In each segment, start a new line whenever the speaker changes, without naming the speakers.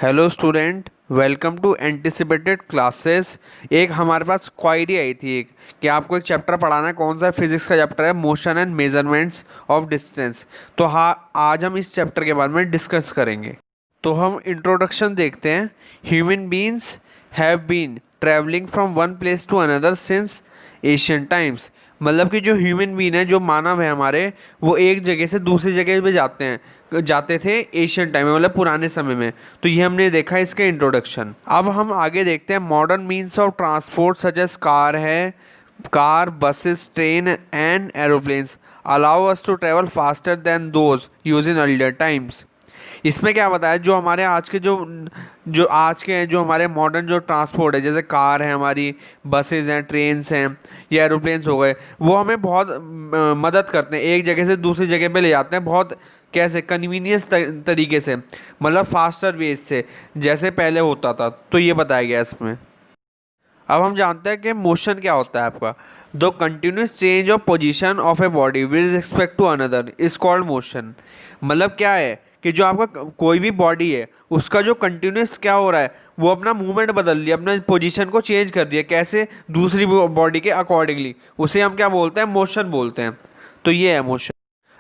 Hello student, welcome to anticipated classes. एक हमारे पास query आई थी कि आपको एक चैप्टर पढ़ाना है। कौन सा फिजिक्स का चैप्टर है? Motion and measurements of distance. तो हाँ, आज हम इस चैप्टर के बारे में डिस्कस करेंगे। तो हम इंट्रोडक्शन देखते हैं। Human beings have been travelling from one place to another since Asian times. मतलब कि जो ह्यूमन बीन है, जो मानव है हमारे, वो एक जगह से दूसरी जगह पे जाते थे एशियन टाइम में, मतलब पुराने समय में। तो ये हमने देखा इसका इंट्रोडक्शन। अब हम आगे देखते हैं। Modern means of transport such as car, buses, train and aeroplanes allow us to travel faster than those use in earlier times. इसमें क्या बताया, जो हमारे आज के जो हमारे मॉडर्न जो ट्रांसपोर्ट है, जैसे कार है हमारी, बसेज हैं, ट्रेन्स हैं या एरोप्लेन्स हो गए, वो हमें बहुत मदद करते हैं, एक जगह से दूसरी जगह पे ले जाते हैं बहुत कैसे कन्वीनियंस तरीके से, मतलब फास्टर वेज से, जैसे पहले होता था। तो ये बताया गया इसमें। अब हम जानते हैं कि मोशन क्या होता है आपका। The continuous change of position of a body with respect to another is called motion. मतलब क्या है कि जो आपका कोई भी बॉडी है, उसका जो कंटिन्यूस क्या हो रहा है, वो अपना मूवमेंट बदल लिया, अपना पोजीशन को चेंज कर दिया, कैसे? दूसरी बॉडी के अकॉर्डिंगली। उसे हम क्या बोलते हैं? मोशन बोलते हैं। तो ये है मोशन।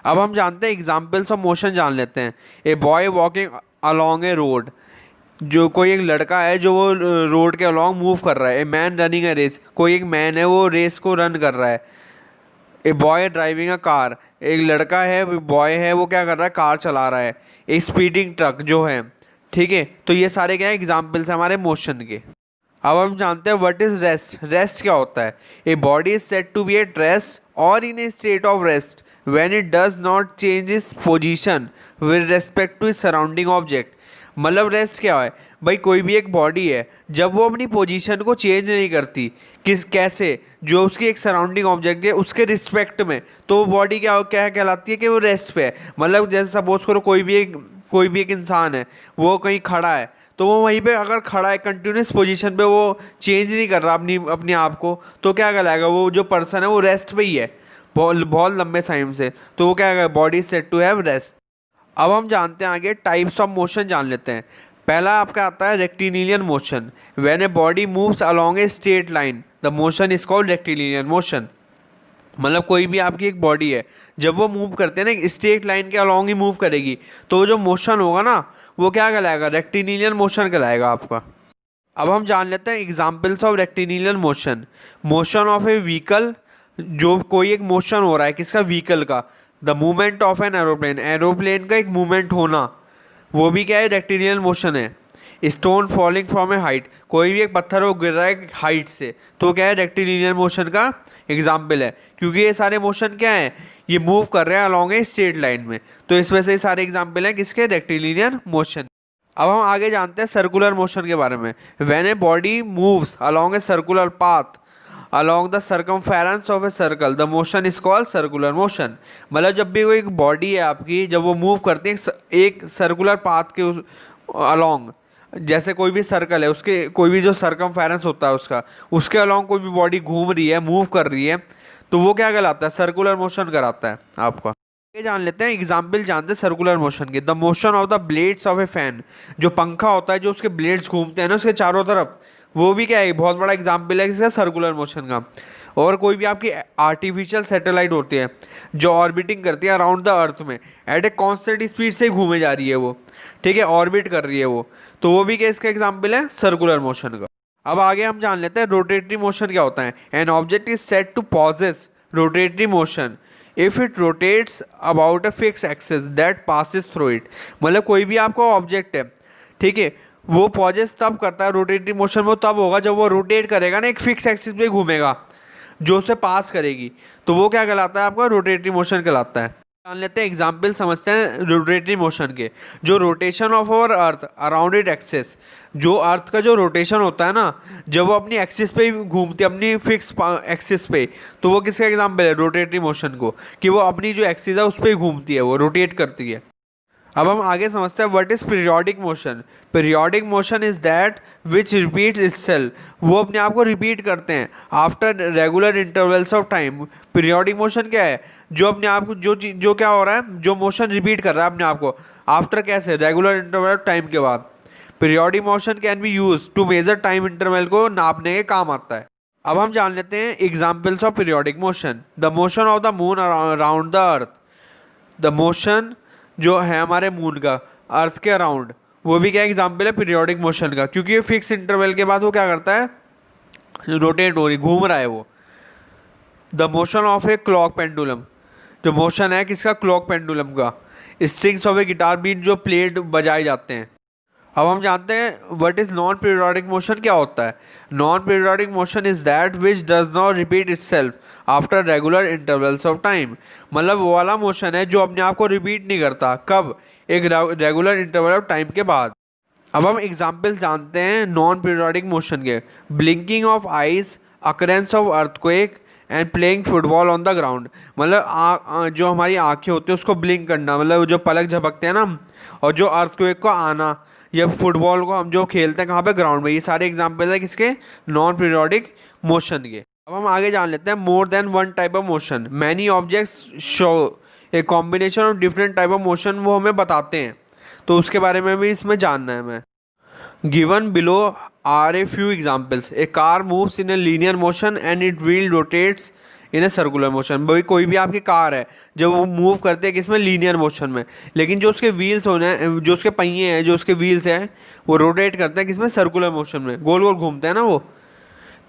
अब हम जानते हैं एग्जाम्पल्स ऑफ मोशन जान लेते हैं। A boy walking along A road. जो कोई एक लड़का है जो वो रोड के अलॉन्ग मूव कर रहा है। A man running a race. कोई एक मैन है, वो रेस को रन कर रहा है। A boy driving a car. एक लड़का है, बॉय है, वो क्या कर रहा है? कार चला रहा है। एक स्पीडिंग ट्रक जो है, ठीक है। तो ये सारे क्या है? एग्जाम्पल्स हैं हमारे मोशन के। अब हम जानते हैं व्हाट इज रेस्ट। रेस्ट क्या होता है? A body is said to be at rest और in a state of rest when it does not change its position with respect to its surrounding object. मतलब रेस्ट क्या है भाई? कोई भी एक बॉडी है, जब वो अपनी पोजीशन को चेंज नहीं करती, कैसे? जो उसकी एक सराउंडिंग ऑब्जेक्ट है उसके रिस्पेक्ट में, तो वो बॉडी क्या क्या कहलाती है कि वो रेस्ट पे है। मतलब जैसे सपोज करो कोई भी एक इंसान है, वो कहीं खड़ा है, तो वो वहीं पे अगर खड़ा है कंटिन्यूस पोजीशन पे, वो चेंज नहीं कर रहा अपने आप को, तो क्या कहलाएगा? वो जो पर्सन है वो रेस्ट पे ही है बहुत बहुत लंबे टाइम से। तो वो क्या है? Body set to have rest. अब हम जानते हैं आगे टाइप्स ऑफ मोशन जान लेते हैं। पहला आपका आता है rectilinear motion. When a body moves along a straight line the motion is called rectilinear motion. मतलब कोई भी आपकी एक बॉडी है, जब वो मूव करते हैं ना, स्ट्रेट लाइन के अलोंग ही मूव करेगी, तो वो जो मोशन होगा ना, वो क्या कहलाएगा? रेक्टिलिनियन मोशन कहलाएगा आपका। अब हम जान लेते हैं examples of rectilinear motion. Motion of a vehicle. जो कोई एक मोशन हो रहा है, किसका? व्हीकल का। The movement of an aeroplane. Aeroplane का एक मूवमेंट होना, वो भी क्या है? रेक्टिलिनियन मोशन है। Stone falling from A height. कोई भी एक पत्थर वो गिर रहा है हाइट से, तो क्या है? रेक्टिलिनियन मोशन का एग्जाम्पल है। क्योंकि ये सारे मोशन क्या है? ये मूव कर रहे हैं अलॉन्ग ए स्ट्रेट लाइन में, तो इस वजह से ये सारे एग्जाम्पल हैं किसके? रेक्टिलिनियन मोशन। अब हम आगे जानते हैं सर्कुलर मोशन के बारे में। When a body moves along a circular path along the circumference of a circle the motion is called circular motion। मतलब जब भी कोई एक बॉडी है आपकी, जब वो मूव करती है एक सर्कुलर पाथ के अलॉन्ग, जैसे कोई भी सर्कल है, उसके कोई भी जो सर्कमफेरेंस होता है उसके अलॉन्ग कोई भी बॉडी घूम रही है, मूव कर रही है, तो वो क्या कहलाता है? सर्कुलर मोशन कराता है आपका। ये जान लेते हैं एग्जाम्पल जानते हैं सर्कुलर मोशन के। The motion of the blades of A fan. जो पंखा होता है, जो उसके ब्लेड्स घूमते हैं ना उसके चारों तरफ, वो भी क्या है? बहुत बड़ा एग्जाम्पल है इसका सर्कुलर मोशन का। और कोई भी आपकी आर्टिफिशियल सैटेलाइट होती है जो ऑर्बिटिंग करती है अराउंड द अर्थ में, एट ए कॉन्स्टेंट स्पीड से घूमे जा रही है वो, ठीक है, ऑर्बिट कर रही है वो, तो वो भी क्या इसका एग्जाम्पल है? सर्कुलर मोशन का। अब आगे हम जान लेते हैं रोटेटरी मोशन क्या होता है। An object is set to possess rotatory motion if it rotates about a fix axis that passes through it. मतलब कोई भी आपका ऑब्जेक्ट है, ठीक है, वो पॉजेस तब करता है रोटेटरी मोशन, वो तब होगा जब वो रोटेट करेगा ना, एक फिक्स एक्सिस पे घूमेगा जो उसे पास करेगी, तो वो क्या कहलाता है? आपका रोटेटरी मोशन कहलाता है। जान लेते हैं एग्जाम्पल समझते हैं रोटेटरी मोशन के। जो rotation of our earth around it axis. जो अर्थ का जो रोटेशन होता है ना, जब वो अपनी एक्सिस पे ही घूमती है, अपनी फिक्स एक्सिस पे, तो वो किसका एग्जाम्पल है? रोटेटरी मोशन को, कि वो अपनी जो एक्सिस है उस पर ही घूमती है, वो रोटेट करती है। अब हम आगे समझते हैं what is periodic motion. Periodic motion is that which repeat itself. वो अपने आप को रिपीट करते हैं after regular intervals of time. Periodic motion क्या है? जो अपने आप को जो क्या हो रहा है, जो मोशन रिपीट कर रहा है अपने आप को आफ्टर कैसे? रेगुलर इंटरवल ऑफ टाइम के बाद। Periodic motion can be use to measure time interval को नापने के काम आता है। अब हम जान लेते हैं examples of periodic motion. The motion of the moon around the earth. The motion जो है हमारे मून का अर्थ के अराउंड, वो भी क्या एग्जाम्पल है पीरियोडिक मोशन का, क्योंकि ये फिक्स इंटरवल के बाद वो क्या करता है, रोटेट हो रही, घूम रहा है वो। The motion of a clock pendulum, जो मोशन है किसका, क्लॉक पेंडुलम का। Strings of a guitar been, जो प्लेट बजाए जाते हैं। अब हम जानते हैं what is non periodic motion क्या होता है। Non periodic motion is that which does not repeat itself after regular intervals of time. मतलब वो वाला मोशन है जो अपने आप को रिपीट नहीं करता, कब, एक रेगुलर इंटरवल ऑफ टाइम के बाद। अब हम एग्जाम्पल्स जानते हैं नॉन पीरियोडिक मोशन के। Blinking of eyes, occurrence of earthquake and playing football on the ground. मतलब जो हमारी आँखें होती है उसको ब्लिंक करना, मतलब जो पलक झपकते हैं ना, और जो अर्थक्वेक को आना, या फुटबॉल को हम जो खेलते हैं कहाँ पे, ग्राउंड में। ये सारे एग्जाम्पल है किसके, नॉन पीरियोडिक मोशन के। अब हम आगे जान लेते हैं more than one type of motion. Many objects show a combination of different type of motion, वो हमें बताते हैं, तो उसके बारे में भी इसमें जानना है हमें। Given below are a few examples. A car moves in a linear motion and it wheel rotates in a circular motion. भाई कोई भी आपकी कार है जब वो मूव करते हैं किसमें, लीनियर मोशन में, लेकिन जो उसके व्हील्स होने हैं, जो उसके पहिए हैं, जो उसके व्हील्स हैं, वो रोटेट करते हैं किसमें, सर्कुलर मोशन में, गोल गोल घूमते हैं ना वो।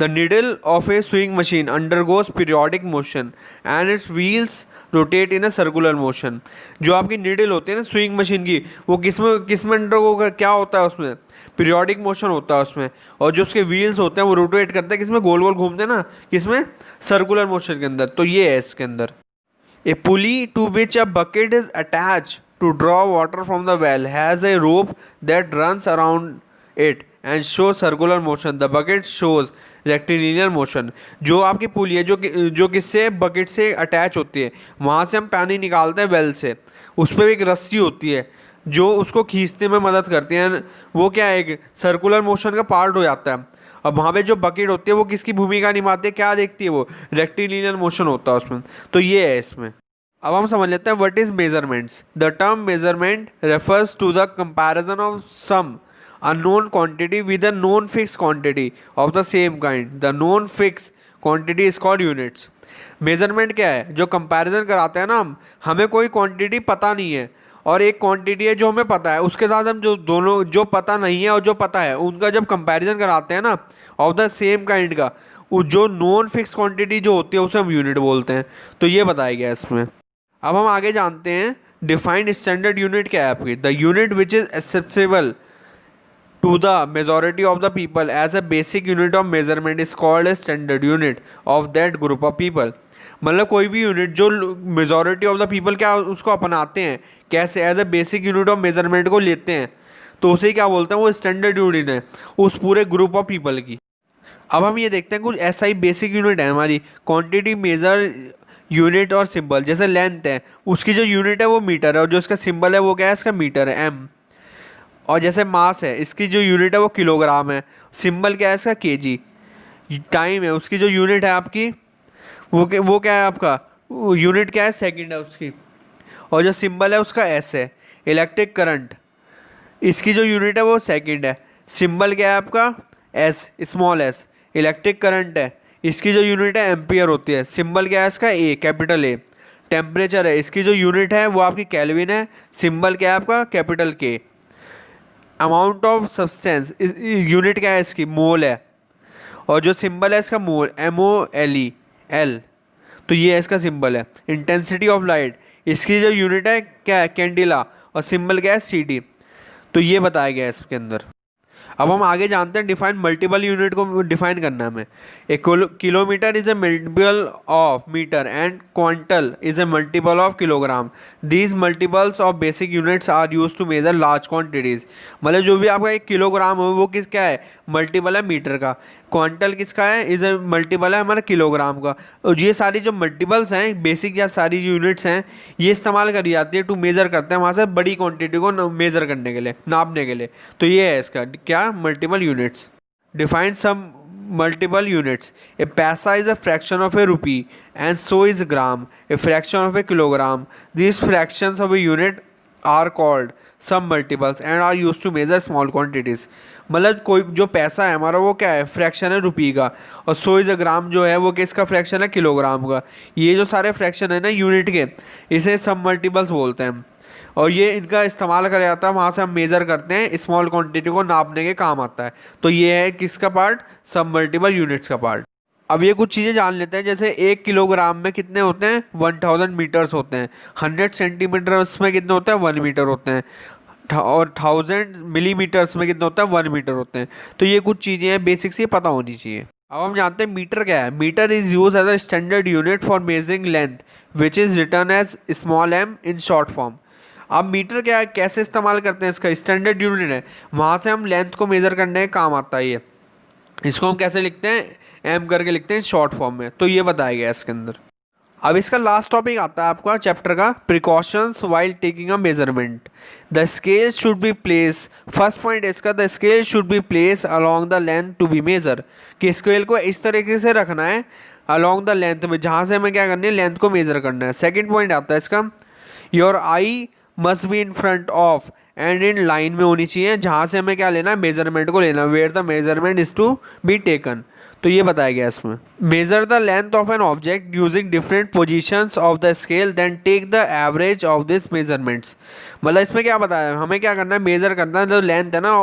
The needle of A swing machine undergoes periodic motion and it's wheels rotate in a circular motion. जो आपकी निडल होती है ना स्विंग मशीन की, वो किसमें किसमें अंडरगो, क्या होता है उसमें, पीरियोडिक मोशन होता है उसमें। और जो उसके व्हील्स होते हैं वो रोटेट करते हैं किसमें, गोल गोल घूमते हैं ना, किसमें, सर्कुलर मोशन के अंदर। तो ये है इसके अंदर। A pulley to which a bucket is attach to draw water from the well has a rope that runs around it and show circular motion. The bucket shows rectilinear motion. जो आपकी पुली है, जो किससे, बकेट से attach होती है, वहाँ से हम पानी निकालते हैं वेल से, उस पर एक रस्सी होती है जो उसको खींचने में मदद करती है। वो क्या है, एक सर्कुलर मोशन का पार्ट हो जाता है। अब वहाँ पे जो बकेट होती है वो किसकी भूमिका निभाती है, क्या देखती है वो, रेक्टिलिनियर मोशन होता है उसमें। तो ये है इसमें। अब हम समझ लेते हैं what is measurements. The term measurement refers to the comparison of some unknown quantity with a known fixed quantity of the same kind. The known fixed quantity is called units. Measurement क्या है, जो comparison कराते हैं ना हम, हमें कोई quantity पता नहीं है और एक क्वांटिटी है जो हमें पता है, उसके साथ हम जो दोनों, जो पता नहीं है और जो पता है, उनका जब कंपैरिजन कराते हैं ना, ऑफ द सेम काइंड का, वो जो नॉन फिक्स क्वांटिटी जो होती है उसे हम यूनिट बोलते हैं। तो ये बताया गया इसमें। अब हम आगे जानते हैं डिफाइंड स्टैंडर्ड यूनिट क्या है आपकी। The unit which is acceptable to the majority of the people as a basic unit of measurement is called a standard unit of that group of people. मतलब कोई भी यूनिट जो majority of the people क्या उसको अपनाते हैं, कैसे, as a basic unit of measurement को लेते हैं, तो उसे क्या बोलते हैं, वो स्टैंडर्ड यूनिट है उस पूरे ग्रुप ऑफ पीपल की। अब हम ये देखते हैं कुछ ऐसा ही बेसिक यूनिट है हमारी क्वांटिटी मेजर यूनिट और सिंबल। जैसे लेंथ है, उसकी जो यूनिट है वो मीटर है और जो इसका सिंबल है वो क्या है, इसका मीटर है, एम। और जैसे मास है, इसकी जो यूनिट है वो किलोग्राम है, सिंबल क्या है इसका, केजी। टाइम है, उसकी जो यूनिट है आपकी वो क्या है आपका, यूनिट क्या है, सेकंड है उसकी, और जो सिंबल है उसका एस है। इलेक्ट्रिक करंट, इसकी जो यूनिट है वो सेकंड है, सिंबल क्या है आपका, S, small S. Electric current है, इसकी जो यूनिट है एम्पियर होती है, सिंबल क्या है इसका, ए, कैपिटल ए। टेम्परेचर है, इसकी जो यूनिट है वो आपकी केल्विन है, सिंबल क्या है आपका, कैपिटल के। अमाउंट ऑफ सब्सटेंस, यूनिट क्या है इसकी, मोल है, और जो सिंबल है इसका मोल, MOLE, एल। तो ये है इसका सिंबल है। इंटेंसिटी ऑफ लाइट, इसकी जो यूनिट है क्या है, कैंडिला, और सिंबल क्या है, CD। तो ये बताया गया है इसके अंदर। अब हम आगे जानते हैं डिफाइन मल्टीपल यूनिट को डिफाइन करना है हमें। A kilometre is a multiple of metre and quintal is a multiple of kilogram. These multiples of basic units are use to measure large quantities. मतलब जो भी आपका एक किलोग्राम हो वो किसका है, मल्टीपल है मीटर का। क्वांटल किसका है, इज ए मल्टीपल है हमारा किलोग्राम का। और ये सारी जो मल्टीपल्स हैं, बेसिक या सारी यूनिट्स हैं, ये इस्तेमाल करी जाती है टू मेज़र करते हैं वहाँ से बड़ी क्वांटिटी को मेज़र करने के लिए, नापने के लिए। तो ये है इसका क्या, multiple units. Define some multiple units. A paisa is a fraction of a rupee and so is gram, a fraction of a kilogram. These fractions of a unit are called some multiples and are use to measure small quantities. मतलब कोई जो पैसा है हमारा वो क्या है, fraction है रुपये का, और 100 इज़ अ ग्राम जो है वो किसका फ्रैक्शन है, किलोग्राम का। ये जो सारे फ्रैक्शन है ना यूनिट के, इसे सम मल्टीपल्स बोलते हैं, और ये इनका इस्तेमाल करा जाता है, वहाँ से हम मेज़र करते हैं, स्मॉल क्वांटिटी को नापने के काम आता है। तो ये है किसका पार्ट, सम मल्टीपल यूनिट्स का पार्ट। अब ये कुछ चीज़ें जान लेते हैं, जैसे 1 किलोग्राम में कितने होते हैं, 1000 मीटर्स होते हैं। 100 सेंटीमीटर्स में कितने होते हैं, 1 मीटर होते हैं। और 1000 मिलीमीटर्स में कितने होता है, 1 मीटर होते हैं। तो ये कुछ चीज़ें हैं बेसिक्स, ये पता होनी चाहिए। अब हम जानते हैं मीटर क्या है। Metre is use as a standard unit for measuring length which is return as small m in short form. अब मीटर क्या है, कैसे इस्तेमाल करते हैं, इसका स्टैंडर्ड यूनिट है, वहाँ से हम लेंथ को मेज़र करने का काम आता है ये। इसको हम कैसे लिखते हैं, एम करके लिखते हैं शॉर्ट फॉर्म में। तो ये बताया गया है इसके अंदर। अब इसका लास्ट टॉपिक आता है आपका चैप्टर का, precautions while taking a measurement. The scale should be place, first point इसका, the scale should be place along the length to be measure, कि स्केल को इस तरीके से रखना है अलॉन्ग द लेंथ में, जहाँ से हमें क्या करनी है, लेंथ को मेजर करना है। सेकेंड पॉइंट आता है इसका, your I must be in front of and in line में होनी चाहिए, जहाँ से हमें क्या लेना है, मेजरमेंट को लेना, where the measurement is to be taken. तो ये बताया गया इसमें। Measure the length of an object using different positions of the scale then take the average of this measurements. मतलब इसमें क्या बताया है, हमें क्या करना है, मेजर करना है, जो लेंथ है ना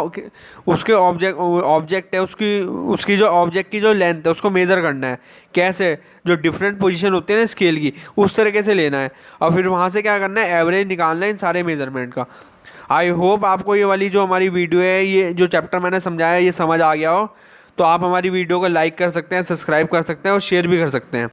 उसके ऑब्जेक्ट है, उसकी जो ऑब्जेक्ट की जो लेंथ है उसको मेजर करना है। कैसे, जो डिफरेंट पोजीशन होती है ना स्केल की, उस तरीके से लेना है, और फिर वहाँ से क्या करना है, एवरेज निकालना है इन सारे मेजरमेंट का। आई होप आपको ये वाली जो हमारी वीडियो है, ये जो चैप्टर मैंने समझाया ये समझ आ गया हो। तो आप हमारी वीडियो को लाइक कर सकते हैं, सब्सक्राइब कर सकते हैं और शेयर भी कर सकते हैं।